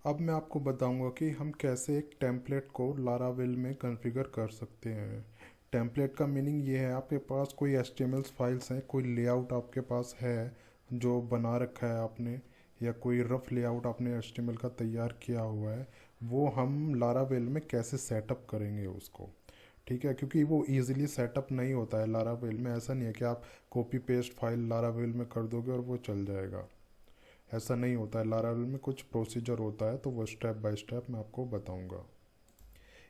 अब मैं आपको बताऊंगा कि हम कैसे एक टेम्पलेट को लारावेल में कॉन्फ़िगर कर सकते हैं। टेम्पलेट का मीनिंग ये है, आपके पास कोई एचटीएमएल फाइल्स हैं, कोई लेआउट आपके पास है जो बना रखा है आपने, या कोई रफ लेआउट आपने एचटीएमएल का तैयार किया हुआ है, वो हम लारावेल में कैसे सेटअप करेंगे उसको। ठीक है, क्योंकि वो इजीली सेटअप नहीं होता है लारावेल में। ऐसा नहीं है कि आप कॉपी पेस्ट फाइल लारावेल में कर दोगे और वो चल जाएगा। ऐसा नहीं होता है, लारावेल में कुछ प्रोसीजर होता है, तो वो स्टेप बाय स्टेप मैं आपको बताऊंगा।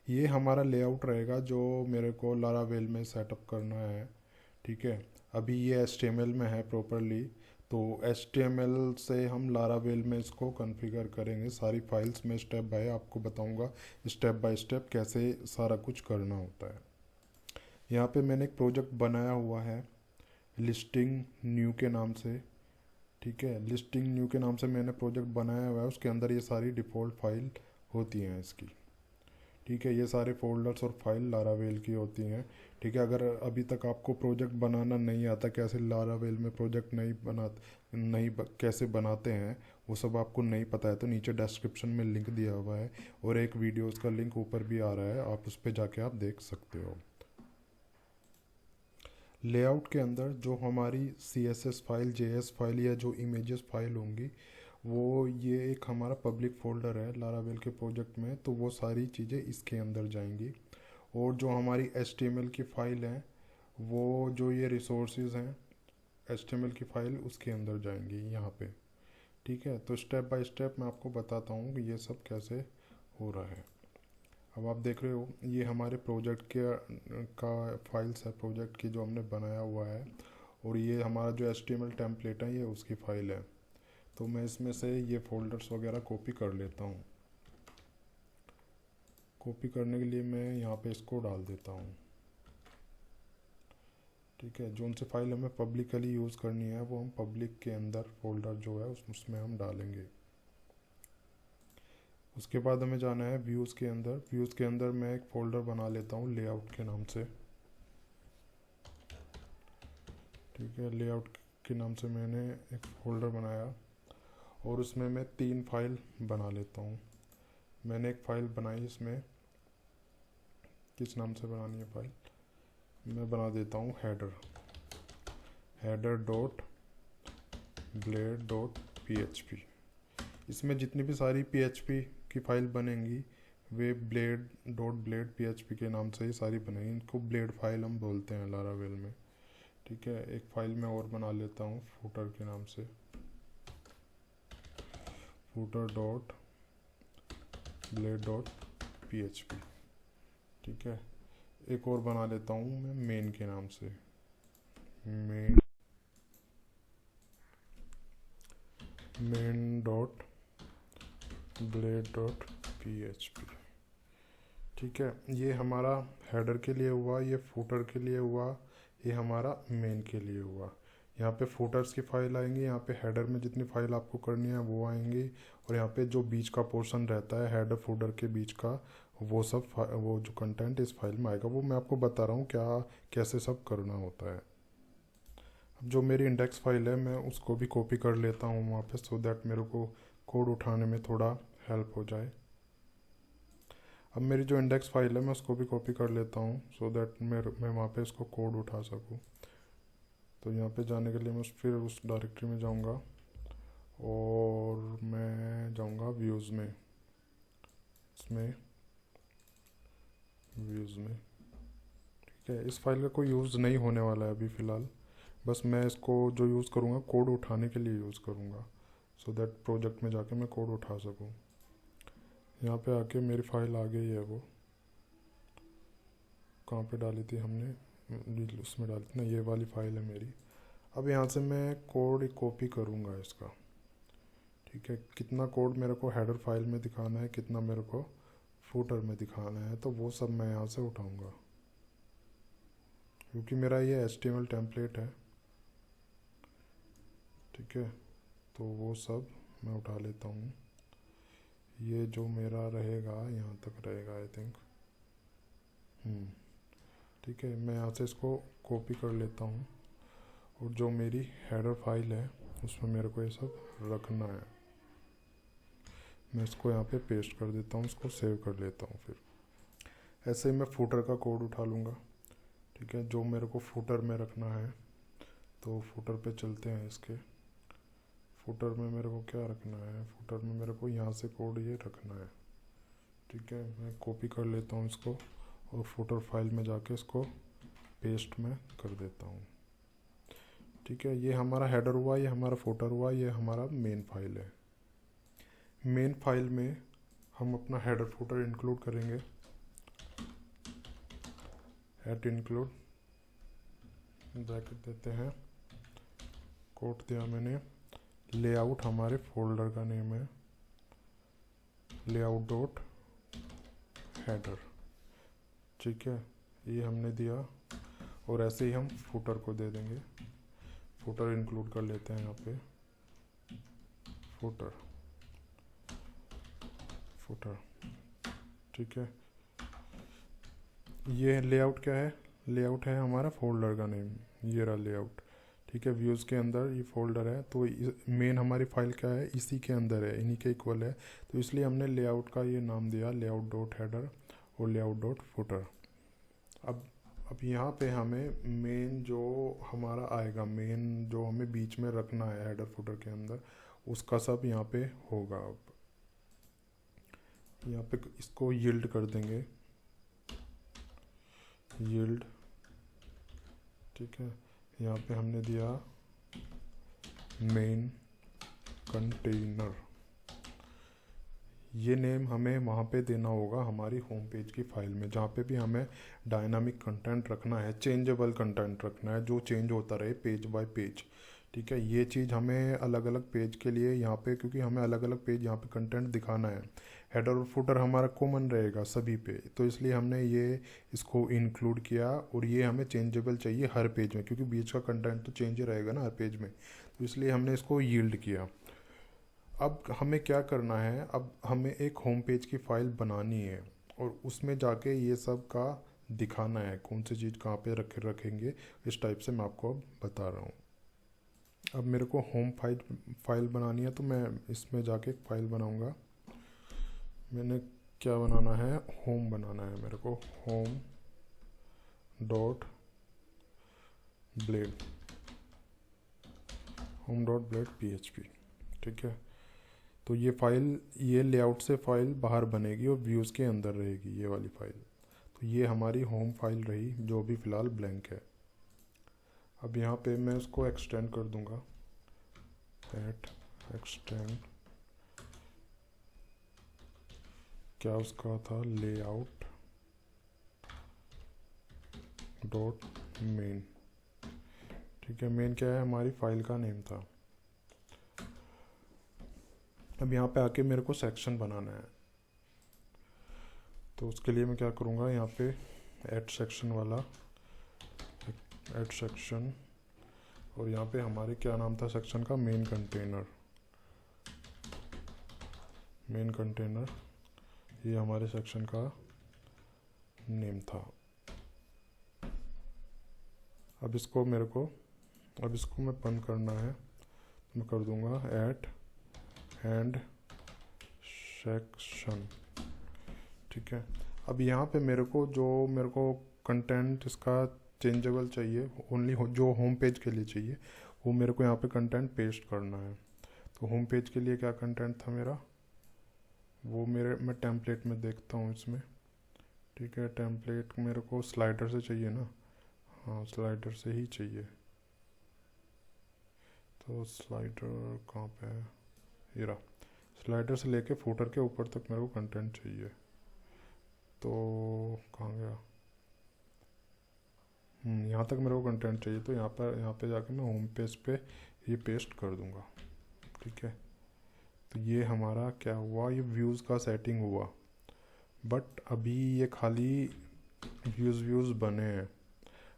ये हमारा लेआउट रहेगा जो मेरे को लारावेल में सेटअप करना है। ठीक है, अभी ये एचटीएमएल में है प्रॉपरली, तो एचटीएमएल से हम लारावेल में इसको कॉन्फ़िगर करेंगे। सारी फाइल्स में स्टेप बाय आपको बताऊंगा, स्टेप बाय स्टेप कैसे सारा कुछ करना होता है। यहाँ पे मैंने एक प्रोजेक्ट बनाया हुआ है लिस्टिंग न्यू के नाम से। ठीक है, लिस्टिंग न्यू के नाम से मैंने प्रोजेक्ट बनाया हुआ है, उसके अंदर ये सारी डिफ़ॉल्ट फाइल होती हैं इसकी। ठीक है, ये सारे फोल्डर्स और फाइल लारावेल की होती हैं। ठीक है, अगर अभी तक आपको प्रोजेक्ट बनाना नहीं आता, कैसे लारावेल में प्रोजेक्ट कैसे बनाते हैं, वो सब आपको नहीं पता है, तो नीचे डिस्क्रिप्शन में लिंक दिया हुआ है और एक वीडियोस का लिंक ऊपर भी आ रहा है, आप उस पर जाके आप देख सकते हो। लेआउट के अंदर जो हमारी CSS फाइल, JS फाइल या जो इमेजेस फाइल होंगी, वो ये एक हमारा पब्लिक फोल्डर है लारावेल के प्रोजेक्ट में, तो वो सारी चीज़ें इसके अंदर जाएंगी। और जो हमारी HTML की फ़ाइल है, वो जो ये रिसोर्सेज हैं HTML की फ़ाइल, उसके अंदर जाएंगी यहाँ पे। ठीक है, तो स्टेप बाय स्टेप मैं आपको बताता हूँ कि ये सब कैसे हो रहा है। अब आप देख रहे हो, ये हमारे प्रोजेक्ट का फाइल्स है, प्रोजेक्ट की जो हमने बनाया हुआ है, और ये हमारा जो HTML टेम्पलेट है ये उसकी फ़ाइल है। तो मैं इसमें से ये फोल्डर्स वगैरह कॉपी कर लेता हूँ। कॉपी करने के लिए मैं यहाँ पे इसको डाल देता हूँ। ठीक है, जो उनसे फाइल हमें पब्लिकली यूज़ करनी है वो हम पब्लिक के अंदर फोल्डर जो है उसमें हम डालेंगे। उसके बाद हमें जाना है व्यूज़ के अंदर। व्यूज़ के अंदर मैं एक फ़ोल्डर बना लेता हूँ लेआउट के नाम से। ठीक है, लेआउट के नाम से मैंने एक फ़ोल्डर बनाया और उसमें मैं 3 फाइल बना लेता हूँ। मैंने एक फ़ाइल बनाई, इसमें किस नाम से बनानी है फ़ाइल, मैं बना देता हूँ header dot blade dot PHP। इसमें जितनी भी सारी PHP की फ़ाइल बनेंगी वे ब्लेड PHP के नाम से ही सारी बनेंगी। इनको ब्लेड फाइल हम बोलते हैं लारावेल में। ठीक है, एक फ़ाइल मैं और बना लेता हूँ फूटर के नाम से, footer dot blade dot PHP। ठीक है, एक और बना लेता हूँ मैं मेन के नाम से, main dot blade dot PHP। ठीक है, ये हमारा हेडर के लिए हुआ, ये फूटर के लिए हुआ, ये हमारा मेन के लिए हुआ। यहाँ पे फूटर्स की फ़ाइल आएंगी, यहाँ पे हेडर में जितनी फ़ाइल आपको करनी है वो आएंगी, और यहाँ पे जो बीच का पोर्शन रहता है हेडर फूटर के बीच का, वो वो जो कंटेंट इस फाइल में आएगा, वो मैं आपको बता रहा हूँ कैसे सब करना होता है। अब जो मेरी इंडेक्स फाइल है मैं उसको भी कॉपी कर लेता हूँ वहाँ पे, सो दैट मेरे को कोड उठाने में थोड़ा हेल्प हो जाए। अब मेरी जो इंडेक्स फाइल है मैं उसको भी कॉपी कर लेता हूँ, सो दैट मैं वहाँ पे इसको कोड उठा सकूँ। तो यहाँ पे जाने के लिए मैं फिर उस डायरेक्टरी में जाऊँगा और मैं जाऊँगा व्यूज़ में, इसमें व्यूज़ में। ठीक है, इस फाइल का कोई यूज़ नहीं होने वाला है अभी फ़िलहाल, बस मैं इसको जो यूज़ करूँगा कोड उठाने के लिए यूज़ करूँगा, सो दैट प्रोजेक्ट में जाके मैं कोड उठा सकूँ। यहाँ पे आके मेरी फ़ाइल आ गई है, वो कहाँ पे डाली थी हमने, उसमें डाली थी ना, ये वाली फ़ाइल है मेरी। अब यहाँ से मैं कोड कॉपी करूँगा इसका। ठीक है, कितना कोड मेरे को हेडर फाइल में दिखाना है, कितना मेरे को फूटर में दिखाना है, तो वो सब मैं यहाँ से उठाऊँगा, क्योंकि मेरा ये HTML टेम्पलेट है। ठीक है, तो वो सब मैं उठा लेता हूँ। ये जो मेरा रहेगा यहाँ तक रहेगा आई थिंक। ठीक है, मैं यहाँ से इसको कॉपी कर लेता हूँ, और जो मेरी हेडर फाइल है उसमें मेरे को ये सब रखना है। मैं इसको यहाँ पे पेस्ट कर देता हूँ, इसको सेव कर लेता हूँ। फिर ऐसे ही मैं फुटर का कोड उठा लूँगा, ठीक है, जो मेरे को फुटर में रखना है। तो फुटर पे चलते हैं। इसके फुटर में मेरे को क्या रखना है, फुटर में मेरे को यहाँ से कोड ये रखना है, ठीक है। मैं कॉपी कर लेता हूँ इसको और फुटर फाइल में जाके इसको पेस्ट में कर देता हूँ, ठीक है। ये हमारा हेडर हुआ, ये हमारा फुटर हुआ, ये हमारा मेन फाइल है। मेन फाइल में हम अपना हेडर फुटर इंक्लूड करेंगे। एट इंक्लूड ब्रैकेट देते हैं, कोट दिया मैंने। लेआउट हमारे फोल्डर का नेम है, लेआउट डॉट हेडर, ठीक है, ये हमने दिया। और ऐसे ही हम फुटर को दे देंगे। फुटर इंक्लूड कर लेते हैं यहाँ पे, फुटर फुटर, ठीक है। ये लेआउट क्या है, लेआउट है हमारा फोल्डर का नेम, ये रहा लेआउट, ठीक है। व्यूज़ के अंदर ये फोल्डर है, तो मेन हमारी फाइल क्या है, इसी के अंदर है, इन्हीं के इक्वल है, तो इसलिए हमने लेआउट का ये नाम दिया, लेआउट डॉट हेडर और लेआउट डॉट फुटर। अब यहाँ पे हमें मेन जो हमारा आएगा, मेन जो हमें बीच में रखना है हेडर फुटर के अंदर, उसका सब यहाँ पे होगा। अब यहाँ पे इसको यील्ड कर देंगे, यील्ड, ठीक है। यहाँ पे हमने दिया मेन कंटेनर। ये नेम हमें वहाँ पे देना होगा हमारी होम पेज की फाइल में, जहाँ पे भी हमें डायनामिक कंटेंट रखना है, चेंजेबल कंटेंट रखना है, जो चेंज होता रहे पेज बाय पेज, ठीक है। ये चीज़ हमें अलग अलग पेज के लिए यहाँ पे, क्योंकि हमें अलग अलग पेज यहाँ पे कंटेंट दिखाना है, हेडर और फुटर हमारा कॉमन रहेगा सभी पे, तो इसलिए हमने ये इसको इंक्लूड किया। और ये हमें चेंजेबल चाहिए हर पेज में, क्योंकि बीच का कंटेंट तो चेंज ही रहेगा ना हर पेज में, तो इसलिए हमने इसको यील्ड किया। अब हमें क्या करना है, अब हमें एक होम पेज की फ़ाइल बनानी है और उसमें जाके ये सब का दिखाना है, कौन सी चीज़ कहाँ पे रखेंगे, इस टाइप से मैं आपको अब बता रहा हूँ। अब मेरे को होम फाइल बनानी है, तो मैं इसमें जाके एक फ़ाइल बनाऊँगा। मैंने क्या बनाना है, होम बनाना है मेरे को, home dot blade, home dot blade PHP, ठीक है। तो ये फ़ाइल, ये लेआउट से फ़ाइल बाहर बनेगी और व्यूज़ के अंदर रहेगी ये वाली फ़ाइल। तो ये हमारी होम फाइल रही, जो भी फ़िलहाल ब्लैंक है। अब यहाँ पे मैं उसको एक्सटेंड कर दूँगा, एट एक्सटेंड, क्या उसका था, लेआउट डॉट मेन, ठीक है। मेन क्या है, हमारी फाइल का नेम था। अब यहाँ पे आके मेरे को सेक्शन बनाना है, तो उसके लिए मैं क्या करूँगा, यहाँ पे ऐड सेक्शन वाला, ऐड सेक्शन, और यहाँ पे हमारे क्या नाम था सेक्शन का, मेन कंटेनर, मेन कंटेनर, ये हमारे सेक्शन का नेम था। अब इसको मैं बंद करना है, तो मैं कर दूँगा ऐड एंड सेक्शन, ठीक है। अब यहाँ पे मेरे को कंटेंट इसका चेंजेबल चाहिए, ओनली जो होम पेज के लिए चाहिए, वो मेरे को यहाँ पे कंटेंट पेस्ट करना है। तो होम पेज के लिए क्या कंटेंट था मेरा, वो मैं टेम्पलेट में देखता हूँ इसमें, ठीक है। टेम्पलेट मेरे को स्लाइडर से चाहिए ना, हाँ स्लाइडर से ही चाहिए। तो स्लाइडर कहाँ पे है, ये रहा। स्लाइडर से लेके फुटर के ऊपर तक मेरे को कंटेंट चाहिए, तो कहाँ गया, यहाँ तक मेरे को कंटेंट चाहिए, तो यहाँ पे जाके मैं होम पेज पे ये पेस्ट कर दूँगा, ठीक है। तो ये हमारा क्या हुआ, ये व्यूज़ का सेटिंग हुआ, बट अभी ये खाली व्यूज़ बने हैं,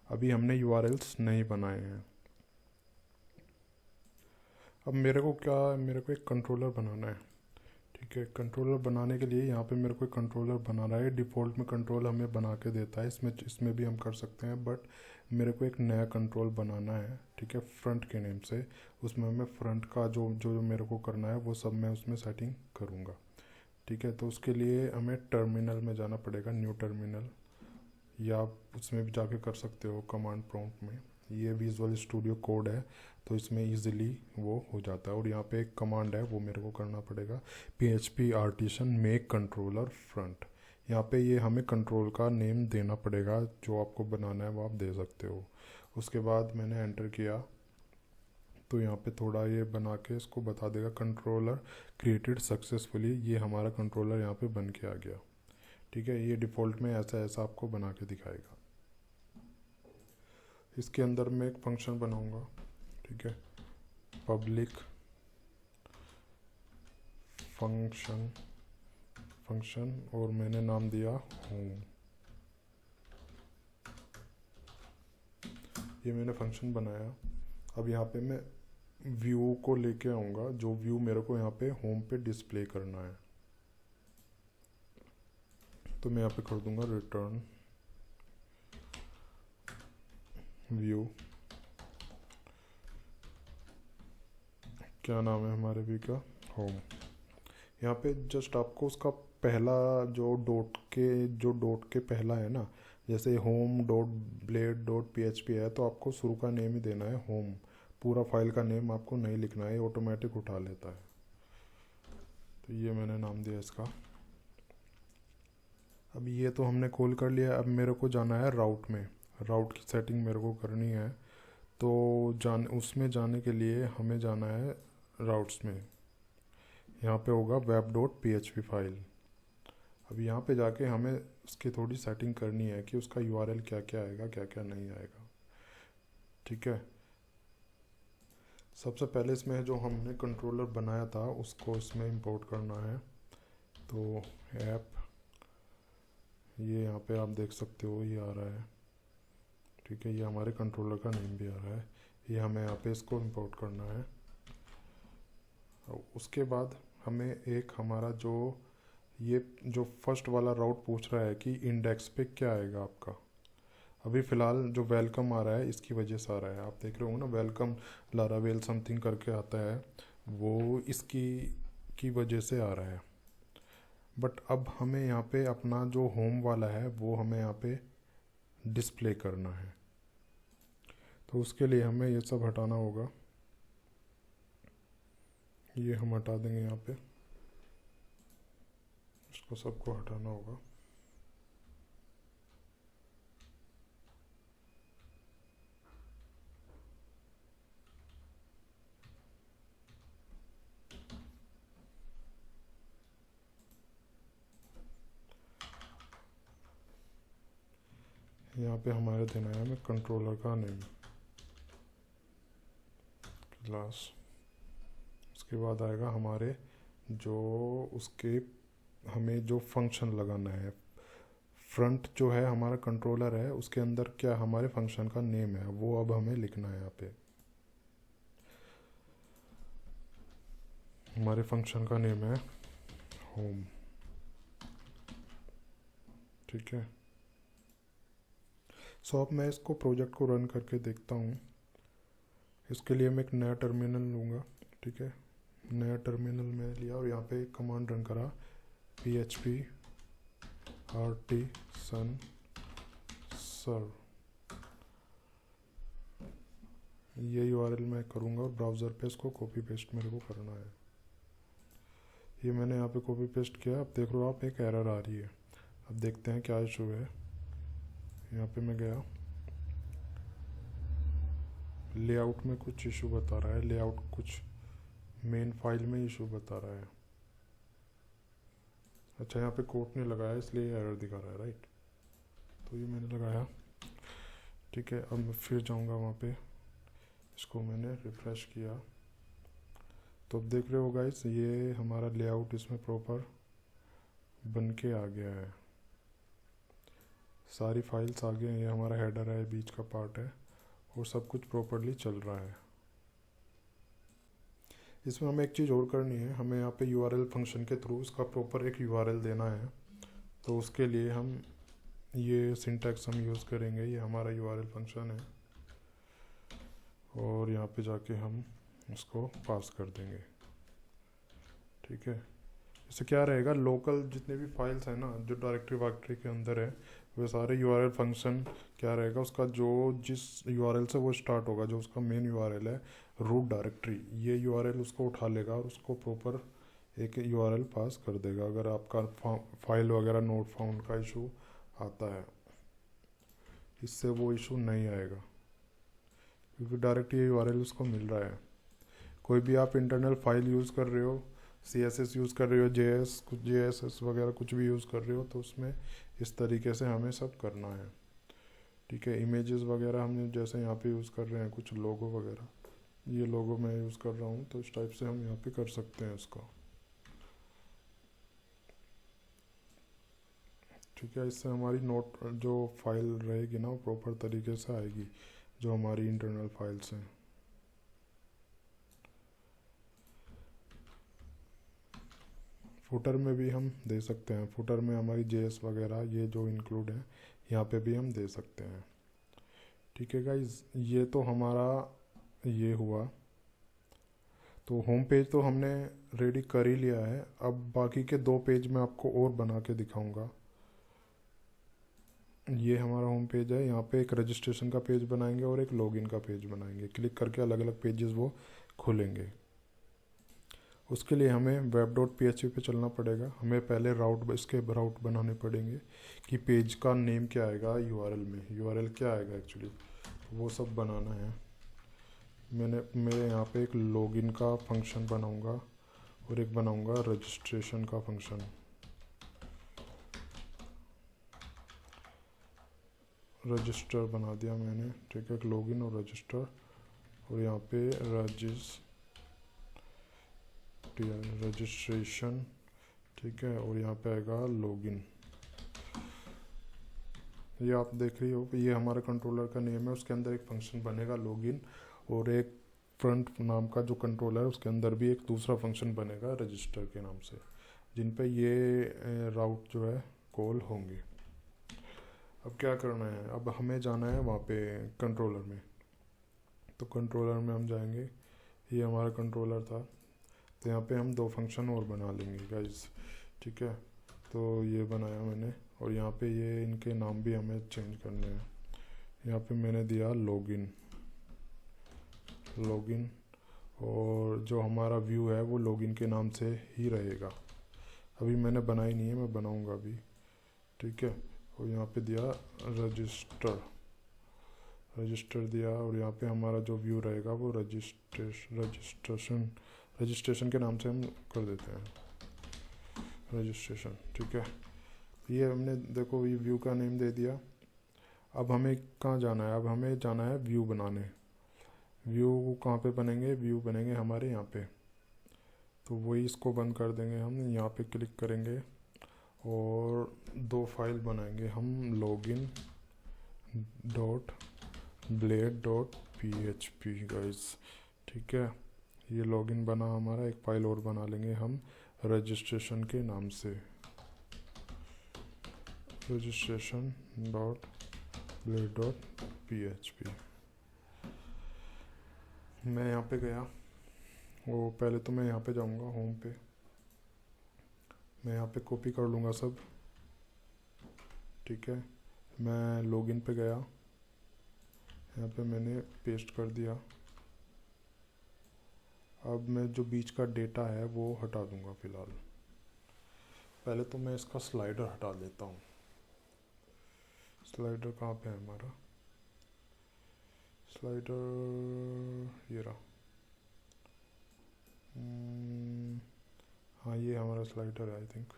अभी हमने URLs नहीं बनाए हैं। अब मेरे को एक कंट्रोलर बनाना है, ठीक है। कंट्रोलर बनाने के लिए यहाँ पे मेरे को एक कंट्रोलर बनाना है। डिफ़ॉल्ट में कंट्रोल हमें बना के देता है, इसमें भी हम कर सकते हैं, बट मेरे को एक नया कंट्रोल बनाना है, ठीक है, फ्रंट के नेम से। उसमें मैं फ्रंट का जो मेरे को करना है वो सब मैं उसमें सेटिंग करूँगा। ठीक है, तो उसके लिए हमें टर्मिनल में जाना पड़ेगा, न्यू टर्मिनल, या आप उसमें भी जाके कर सकते हो कमांड प्रॉम्प्ट में। ये विजुअल स्टूडियो कोड है तो इसमें इजीली वो हो जाता है। और यहाँ पे एक कमांड है वो मेरे को करना पड़ेगा, PHP artisan make controller front. यहाँ पे ये हमें कंट्रोल का नेम देना पड़ेगा, जो आपको बनाना है वो आप दे सकते हो। उसके बाद मैंने एंटर किया तो यहाँ पे थोड़ा ये बना के इसको बता देगा कंट्रोलर क्रिएटेड सक्सेसफुली। ये हमारा कंट्रोलर यहाँ पे बन के आ गया। ठीक है, ये डिफ़ॉल्ट में ऐसा ऐसा आपको बना के दिखाएगा। इसके अंदर मैं एक फंक्शन बनाऊंगा, ठीक है, पब्लिक फंक्शन और मैंने नाम दिया होम। ये मैंने फंक्शन बनाया। अब यहाँ पे मैं व्यू को लेके आऊँगा, जो व्यू मेरे को यहाँ पे होम पे डिस्प्ले करना है। तो मैं यहाँ पे कर दूंगा रिटर्न व्यू। क्या नाम है हमारे व्यू का, होम। यहाँ पे जस्ट आपको उसका पहला जो डॉट के पहला है ना, जैसे home dot blade dot PHP है तो आपको शुरू का नेम ही देना है होम। पूरा फाइल का नेम आपको नहीं लिखना है, ऑटोमेटिक उठा लेता है। तो ये मैंने नाम दिया इसका। अब ये तो हमने कॉल कर लिया। अब मेरे को जाना है राउट में, राउट की सेटिंग मेरे को करनी है। तो उसमें जाने के लिए हमें जाना है राउट्स में। यहाँ पे होगा web.php फाइल। अब यहाँ पे जाके हमें उसकी थोड़ी सेटिंग करनी है कि उसका URL क्या क्या आएगा, क्या क्या नहीं आएगा। ठीक है, सबसे पहले इसमें जो हमने कंट्रोलर बनाया था उसको इसमें इंपोर्ट करना है। तो ऐप, ये यहाँ पे आप देख सकते हो ये आ रहा है। ठीक है, ये हमारे कंट्रोलर का नेम भी आ रहा है। ये हमें यहाँ पे इसको इंपोर्ट करना है। उसके बाद हमें एक हमारा ये जो फर्स्ट वाला राउट पूछ रहा है कि इंडेक्स पे क्या आएगा आपका। अभी फ़िलहाल जो वेलकम आ रहा है इसकी वजह से आ रहा है, आप देख रहे हो ना, वेलकम लारावेल समथिंग करके आता है, वो इसकी की वजह से आ रहा है। बट अब हमें यहाँ पे अपना जो होम वाला है वो हमें यहाँ पे डिस्प्ले करना है। तो उसके लिए हमें ये सब हटाना होगा। ये हम हटा देंगे, यहाँ पे इसको सबको हटाना होगा। यहाँ पे हमारे देना है हमें कंट्रोलर का नेम क्लास। उसके बाद आएगा हमारे जो उसके हमें जो फंक्शन लगाना है। फ्रंट जो है हमारा कंट्रोलर है उसके अंदर क्या हमारे फंक्शन का नेम है वो अब हमें लिखना है। यहाँ पे हमारे फंक्शन का नेम है होम। ठीक है, सो अब मैं इसको प्रोजेक्ट को रन करके देखता हूँ। इसके लिए मैं एक नया टर्मिनल लूँगा। ठीक है, नया टर्मिनल मैंने लिया और यहाँ पे कमांड रन करा, PHP आर्टिसन सर्व। ये URL मैं करूँगा और ब्राउज़र पे इसको कॉपी पेस्ट मेरे को करना है। ये मैंने यहाँ पे कॉपी पेस्ट किया। अब देख रहे हो आप, एक एरर आ रही है। अब देखते हैं क्या इशू है। यहाँ पे मैं गया, लेआउट में कुछ इशू बता रहा है, लेआउट कुछ मेन फाइल में इशू बता रहा है। अच्छा, यहाँ पे कोड नहीं लगाया इसलिए एरर दिखा रहा है, राइट। तो ये मैंने लगाया। ठीक है, अब मैं फिर जाऊँगा वहाँ पे, इसको मैंने रिफ़्रेश किया तो अब देख रहे हो गाइस, ये हमारा लेआउट इसमें प्रॉपर बन के आ गया है। सारी फाइल्स आ गई हैं, ये हमारा हेडर है, बीच का पार्ट है और सब कुछ प्रॉपरली चल रहा है। इसमें हमें एक चीज़ और करनी है, हमें यहाँ पे URL फंक्शन के थ्रू इसका प्रॉपर एक URL देना है। तो उसके लिए हम ये सिंटैक्स हम यूज़ करेंगे। ये हमारा URL फंक्शन है और यहाँ पे जाके हम इसको पास कर देंगे। ठीक है, इससे क्या रहेगा, लोकल जितने भी फाइल्स हैं ना जो डायरेक्टरी वायरेक्टरी के अंदर है, वो सारे यूआरएल फंक्शन क्या रहेगा, उसका जो जिस यूआरएल से वो स्टार्ट होगा, जो उसका मेन यूआरएल है रूट डायरेक्टरी, ये यूआरएल उसको उठा लेगा और उसको प्रॉपर एक यूआरएल पास कर देगा अगर आपका फाइल वगैरह नोट फाउंड का इशू आता है। इससे वो इशू नहीं आएगा क्योंकि डायरेक्ट ये यूआरएल उसको मिल रहा है। कोई भी आप इंटरनल फाइल यूज़ कर रहे हो, CSS यूज़ कर रहे हो, JS कुछ JSS वगैरह कुछ भी यूज़ कर रहे हो, तो उसमें इस तरीके से हमें सब करना है। ठीक है, इमेजेस वगैरह हमने जैसे यहाँ पे यूज़ कर रहे हैं, कुछ लोगो वगैरह, ये लोगो मैं यूज़ कर रहा हूँ, तो इस टाइप से हम यहाँ पे कर सकते हैं उसका। ठीक है, इससे हमारी नोट जो फाइल रहेगी ना वो प्रॉपर तरीके से आएगी, जो हमारी इंटरनल फाइल्स हैं। फुटर में भी हम दे सकते हैं, फुटर में हमारी JS वगैरह ये जो इंक्लूड है यहाँ पे भी हम दे सकते हैं। ठीक है गाइज, ये तो हमारा ये हुआ। तो होम पेज तो हमने रेडी कर ही लिया है। अब बाकी के 2 पेज मैं आपको और बना के दिखाऊंगा। ये हमारा होम पेज है, यहाँ पे एक रजिस्ट्रेशन का पेज बनाएंगे और एक लॉगिन का पेज बनाएंगे। क्लिक करके अलग अलग पेजेस वो खुलेंगे। उसके लिए हमें web.php पे चलना पड़ेगा। हमें पहले इसके राउट बनाने पड़ेंगे कि पेज का नेम क्या आएगा यूआरएल में, यूआरएल क्या आएगा एक्चुअली, वो सब बनाना है। मेरे यहाँ पे एक लॉगिन का फंक्शन बनाऊंगा और एक बनाऊंगा रजिस्ट्रेशन का फंक्शन। रजिस्टर बना दिया मैंने। ठीक है, एक लॉगिन और रजिस्टर, और यहाँ पे रजिस्ट्रेशन। ठीक है, और यहाँ पे आएगा लॉगिन। ये आप देख रही हो, ये हमारे कंट्रोलर का नेम है, उसके अंदर एक फंक्शन बनेगा लॉगिन, और एक फ्रंट नाम का जो कंट्रोलर है उसके अंदर भी एक दूसरा फंक्शन बनेगा रजिस्टर के नाम से, जिन पे ये राउट जो है कॉल होंगे। अब क्या करना है, अब हमें जाना है वहाँ पे कंट्रोलर में। तो कंट्रोलर में हम जाएंगे, ये हमारा कंट्रोलर था, तो यहाँ पे हम 2 फंक्शन और बना लेंगे गाइस। ठीक है, तो ये बनाया मैंने, और यहाँ पे ये इनके नाम भी हमें चेंज करने हैं। यहाँ पे मैंने दिया लॉगिन, और जो हमारा व्यू है वो लॉगिन के नाम से ही रहेगा। अभी मैंने बनाई नहीं है, मैं बनाऊंगा अभी। ठीक है, और यहाँ पे दिया रजिस्टर दिया, और यहाँ पे हमारा जो व्यू रहेगा वो रजिस्ट्रेशन के नाम से हम कर देते हैं रजिस्ट्रेशन। ठीक है, ये हमने देखो ये व्यू का नेम दे दिया। अब हमें कहाँ जाना है, अब हमें जाना है व्यू बनाने। व्यू कहाँ पे बनेंगे, व्यू बनेंगे हमारे यहाँ पे, तो वही इसको बंद कर देंगे हम। यहाँ पे क्लिक करेंगे और 2 फाइल बनाएंगे हम, login.blade.php गाइस। ठीक है, ये लॉगिन बना हमारा। एक फाइल और बना लेंगे हम रजिस्ट्रेशन के नाम से, registration.blade.php। मैं यहाँ पे गया, वो पहले तो मैं यहाँ पे जाऊँगा होम पे, मैं यहाँ पे कॉपी कर लूँगा सब। ठीक है, मैं लॉगिन पे गया, यहाँ पे मैंने पेस्ट कर दिया। अब मैं जो बीच का डेटा है वो हटा दूँगा फ़िलहाल। पहले तो मैं इसका स्लाइडर हटा लेता हूँ। स्लाइडर कहाँ पे है हमारा, स्लाइडर ये रहा। हाँ, ये हमारा स्लाइडर है आई थिंक,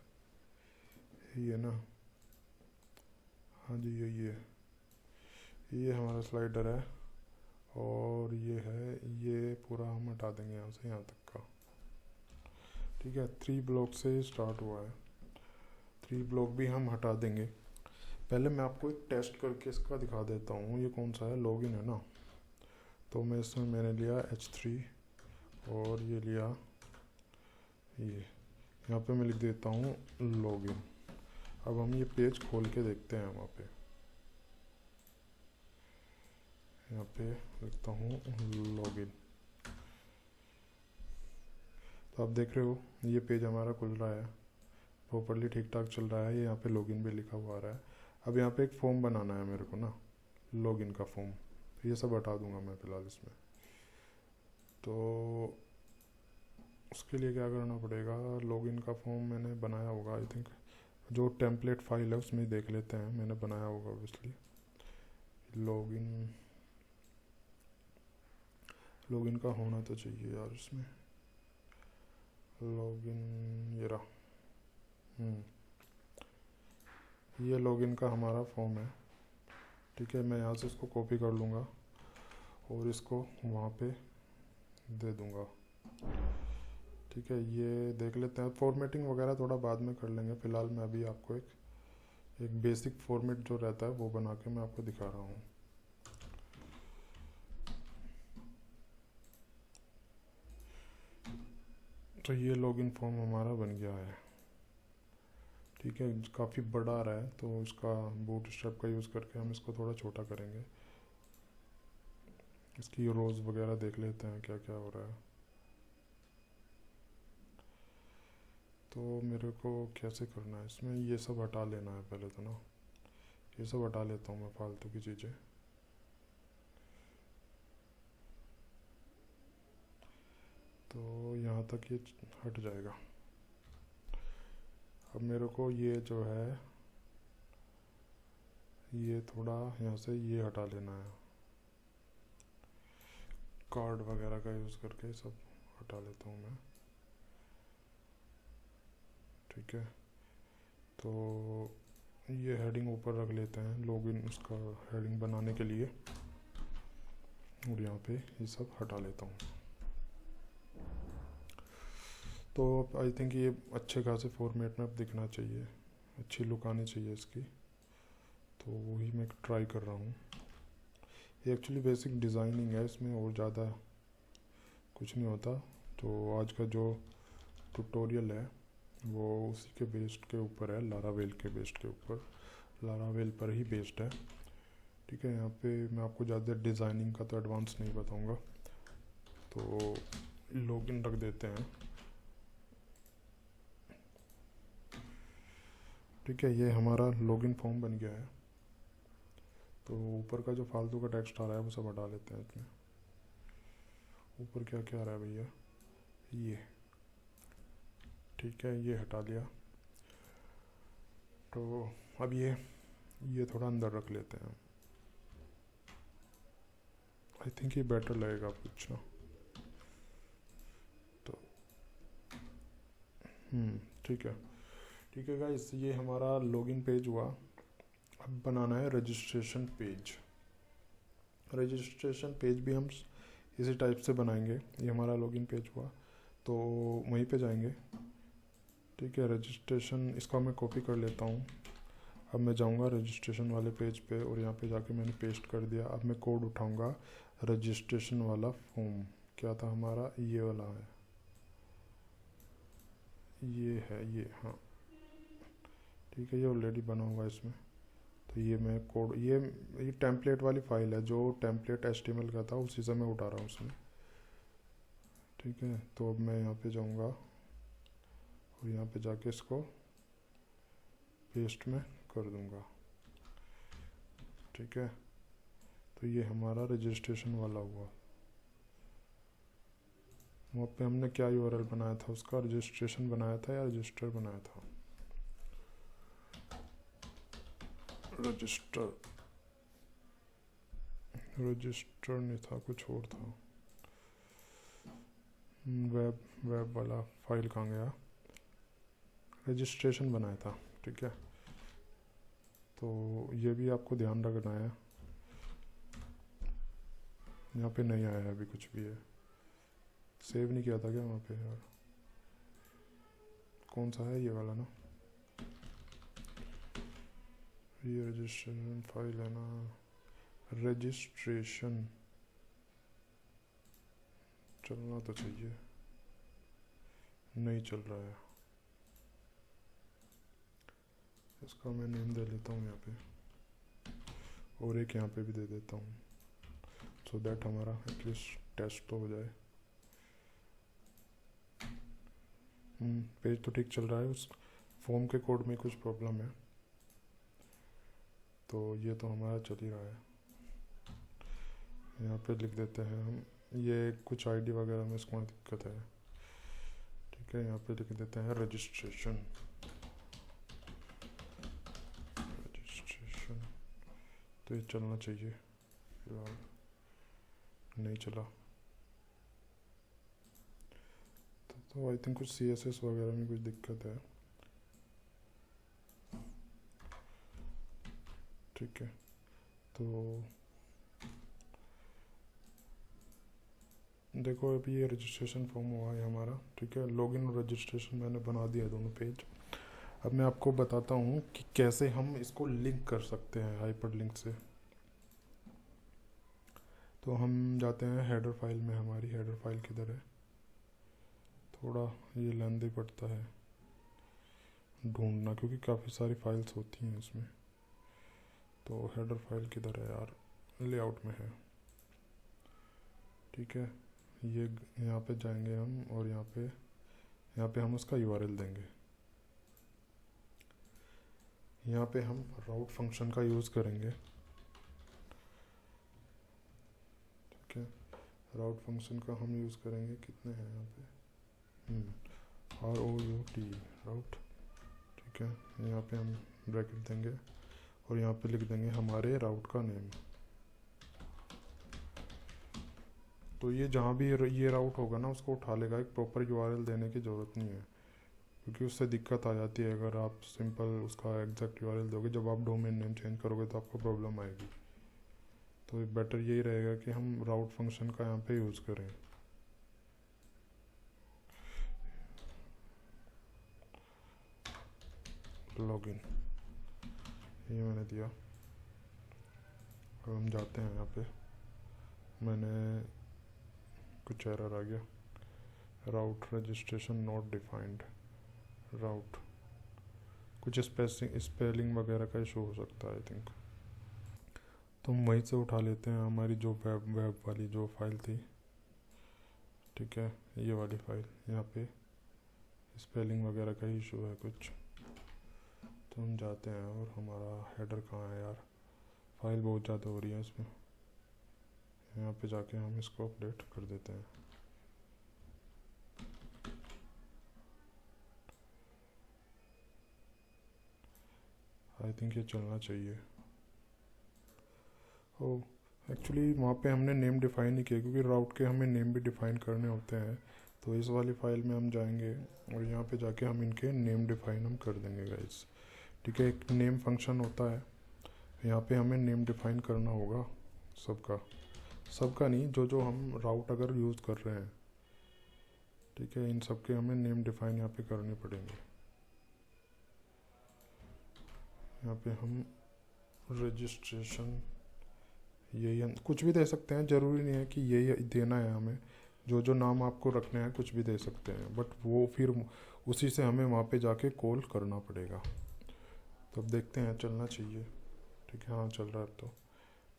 ये ना, हाँ जी ये हमारा स्लाइडर है, और ये है, ये पूरा हम हटा देंगे यहाँ से यहाँ तक का। ठीक है, 3 ब्लॉक से स्टार्ट हुआ है, 3 ब्लॉक भी हम हटा देंगे। पहले मैं आपको एक टेस्ट करके इसका दिखा देता हूँ। ये कौन सा है, लॉगिन है ना, तो मैं इसमें मैंने लिया H3 और ये लिया ये, यहाँ पे मैं लिख देता हूँ लॉगिन। अब हम ये पेज खोल के देखते हैं वहाँ पे, यहाँ पे लिखता हूँ लॉगिन। तो आप देख रहे हो ये पेज हमारा खुल रहा है। प्रॉपरली ठीक ठाक चल रहा है। ये यहाँ पे लॉगिन भी लिखा हुआ आ रहा है। अब यहाँ पे एक फॉर्म बनाना है मेरे को ना, लॉगिन का फॉर्म। तो ये सब हटा दूंगा मैं फ़िलहाल इसमें। तो उसके लिए क्या करना पड़ेगा, लॉगिन का फॉर्म मैंने बनाया होगा आई थिंक, जो टेम्पलेट फाइल है उसमें देख लेते हैं, मैंने बनाया होगा ऑब्वियसली। लॉगिन का होना तो चाहिए यार इसमें। लॉगिन ये रहा। ये लॉगिन का हमारा फॉर्म है। ठीक है, मैं यहाँ से इसको कॉपी कर लूँगा और इसको वहाँ पे दे दूँगा। ठीक है, ये देख लेते हैं। फॉर्मेटिंग वगैरह थोड़ा बाद में कर लेंगे। फ़िलहाल मैं अभी आपको एक बेसिक फॉर्मेट जो रहता है वो बना के मैं आपको दिखा रहा हूँ। तो ये लॉगिन फॉर्म हमारा बन गया है। ठीक है, काफ़ी बड़ा आ रहा है तो इसका बूटस्ट्रैप का यूज़ करके हम इसको थोड़ा छोटा करेंगे। इसकी रोज़ वगैरह देख लेते हैं क्या क्या हो रहा है। तो मेरे को कैसे करना है इसमें, ये सब हटा लेना है पहले तो ना। ये सब हटा लेता हूँ मैं फालतू की चीज़ें। तो यहाँ तक ये हट जाएगा। अब मेरे को ये जो है ये थोड़ा यहाँ से ये हटा लेना है, कार्ड वगैरह का यूज़ करके सब हटा लेता हूँ मैं। ठीक है, तो ये हेडिंग ऊपर रख लेते हैं लॉगिन, उसका हेडिंग बनाने के लिए। और यहाँ पे ये सब हटा लेता हूँ। तो आई थिंक ये अच्छे खासे फॉर्मेट में अब दिखना चाहिए, अच्छी लुक आनी चाहिए इसकी। तो वही मैं ट्राई कर रहा हूँ। ये एक्चुअली बेसिक डिज़ाइनिंग है, इसमें और ज़्यादा कुछ नहीं होता। तो आज का जो ट्यूटोरियल है वो उसी के बेस्ड के ऊपर है, लारावेल के बेस्ड के ऊपर, लारावेल पर ही बेस्ड है। ठीक है, यहाँ पे मैं आपको ज़्यादा डिज़ाइनिंग का तो एडवांस नहीं बताऊँगा। तो लॉगिन रख देते हैं। ठीक है, ये हमारा लॉगिन फॉर्म बन गया है। तो ऊपर का जो फालतू का टेक्स्ट आ रहा है वो सब हटा लेते हैं इसमें। ऊपर क्या क्या आ रहा है भैया, ये ठीक है, ये हटा लिया। तो अब ये थोड़ा अंदर रख लेते हैं। आई थिंक ये बेटर लगेगा कुछ ना। तो ठीक है गाइस, ये हमारा लॉगिन पेज हुआ। अब बनाना है रजिस्ट्रेशन पेज। रजिस्ट्रेशन पेज भी हम इसी टाइप से बनाएंगे। ये हमारा लॉगिन पेज हुआ, तो वहीं पे जाएंगे। ठीक है, रजिस्ट्रेशन इसका मैं कॉपी कर लेता हूँ। अब मैं जाऊँगा रजिस्ट्रेशन वाले पेज पे और यहाँ पे जाके मैंने पेस्ट कर दिया। अब मैं कोड उठाऊँगा, रजिस्ट्रेशन वाला फॉर्म क्या था हमारा, ये वाला है, ये है ये, हाँ ठीक है, ये ऑलरेडी बना हुआ है इसमें। तो ये मैं कोड, ये टेम्पलेट वाली फाइल है, जो टेम्पलेट HTML का था उसी से मैं उठा रहा हूँ उसमें। ठीक है, तो अब मैं यहाँ पे जाऊँगा और यहाँ पे जाके इसको पेस्ट में कर दूँगा। ठीक है, तो ये हमारा रजिस्ट्रेशन वाला हुआ। वहाँ पे हमने क्या URL बनाया था उसका, रजिस्ट्रेशन बनाया था या रजिस्टर बनाया था, रजिस्टर नहीं था, कुछ और था। वेब वाला फाइल कहाँ गया, रजिस्ट्रेशन बनाया था। ठीक है, तो ये भी आपको ध्यान रखना है। यहाँ पे नहीं आया है अभी कुछ भी है, सेव नहीं किया था क्या वहाँ पे यार, कौन सा है, ये वाला ना, ये रजिस्ट्रेशन फाइल है ना, रजिस्ट्रेशन चलना तो चाहिए, नहीं चल रहा है। इसका मैं नेम दे लेता हूँ यहाँ पे, और एक यहाँ पे भी दे देता हूँ, सो दैट हमारा एटलीस्ट टेस्ट तो हो जाए। पेज तो ठीक चल रहा है, उस फॉर्म के कोड में कुछ प्रॉब्लम है, तो ये तो हमारा चल ही रहा है। यहाँ पे लिख देते हैं हम, ये कुछ आईडी वगैरह में इसको दिक्कत है, ठीक है। यहाँ पे लिख देते हैं रजिस्ट्रेशन, तो ये चलना चाहिए, फिलहाल नहीं चला। तो आई थिंक कुछ CSS वगैरह में कुछ दिक्कत है, ठीक है। तो देखो अभी ये रजिस्ट्रेशन फॉर्म हुआ है हमारा, ठीक है। लॉगिन और रजिस्ट्रेशन मैंने बना दिया दोनों पेज। अब मैं आपको बताता हूँ कि कैसे हम इसको लिंक कर सकते हैं हाइपर लिंक से। तो हम जाते हैं हेडर फाइल में, हमारी हेडर फाइल किधर है, थोड़ा ये लेंदी पड़ता है ढूंढना क्योंकि काफ़ी सारी फाइल्स होती हैं इसमें। तो हेडर फाइल किधर है यार, लेआउट में है, ठीक है। ये यहाँ पे जाएंगे हम और यहाँ पे हम उसका URL देंगे। यहाँ पे हम राउट फंक्शन का यूज़ करेंगे, ठीक है। राउट फंक्शन का हम यूज़ करेंगे, कितने हैं यहाँ पे, ROUT राउट, ठीक है। यहाँ पे हम ब्रैकेट देंगे और यहाँ पे लिख देंगे हमारे राउट का नेम। तो ये जहाँ भी ये राउट होगा ना उसको उठा लेगा, एक प्रॉपर URL देने की ज़रूरत नहीं है क्योंकि उससे दिक्कत आ जाती है। अगर आप सिंपल उसका एग्जैक्ट URL दोगे, जब आप डोमेन नेम चेंज करोगे तो आपको प्रॉब्लम आएगी। तो बेटर यही रहेगा कि हम राउट फंक्शन का यहाँ पे यूज़ करें। लॉगिन ये मैंने दिया। अब हम जाते हैं यहाँ पे, मैंने कुछ एरर आ गया, राउट रजिस्ट्रेशन नॉट डिफाइंड, राउट कुछ स्पेलिंग वगैरह का इशू हो सकता है आई थिंक। तो हम वहीं से उठा लेते हैं हमारी जो वेब वाली जो फाइल थी, ठीक है। ये वाली फाइल, यहाँ पे स्पेलिंग वगैरह का इशू है कुछ। तो हम जाते हैं और हमारा हेडर कहाँ है यार, फाइल बहुत ज़्यादा हो रही है इसमें। यहाँ पे जाके हम इसको अपडेट कर देते हैं। आई थिंक ये चलना चाहिए। ओ एक्चुअली वहाँ पे हमने नेम डिफ़ाइन नहीं किया क्योंकि राउट के हमें नेम भी डिफ़ाइन करने होते हैं। तो इस वाली फाइल में हम जाएंगे और यहाँ पे जाके हम इनके नेम डिफ़ाइन हम कर देंगे गाइस, ठीक है। एक नेम फंक्शन होता है, यहाँ पे हमें नेम डिफ़ाइन करना होगा सबका नहीं, जो हम राउट अगर यूज़ कर रहे हैं, ठीक है। इन सब के हमें नेम डिफ़ाइन यहाँ पे करने पड़ेंगे। यहाँ पे हम रजिस्ट्रेशन यही कुछ भी दे सकते हैं, ज़रूरी नहीं है कि यही देना है हमें। जो नाम आपको रखने हैं कुछ भी दे सकते हैं, बट वो फिर उसी से हमें वहाँ पे जाके कॉल करना पड़ेगा। तो अब देखते हैं, चलना चाहिए, ठीक है। हाँ चल रहा है तो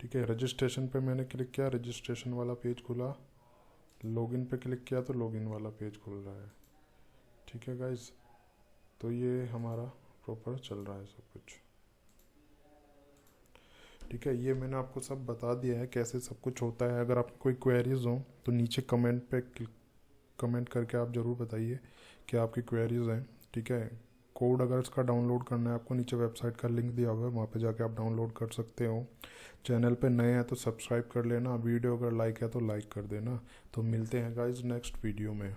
ठीक है। रजिस्ट्रेशन पे मैंने क्लिक किया, रजिस्ट्रेशन वाला पेज खुला। लॉगिन पे क्लिक किया तो लॉगिन वाला पेज खुल रहा है, ठीक है गाइस। तो ये हमारा प्रॉपर चल रहा है सब कुछ, ठीक है। ये मैंने आपको सब बता दिया है कैसे सब कुछ होता है। अगर आपको कोई क्वेरीज हो तो नीचे कमेंट करके आप ज़रूर बताइए कि आपकी क्वेरीज हैं, ठीक है। कोड अगर इसका डाउनलोड करना है आपको, नीचे वेबसाइट का लिंक दिया हुआ है, वहाँ पे जाके आप डाउनलोड कर सकते हो। चैनल पे नए हैं तो सब्सक्राइब कर लेना, वीडियो अगर लाइक है तो लाइक कर देना। तो मिलते हैं गाइज नेक्स्ट वीडियो में।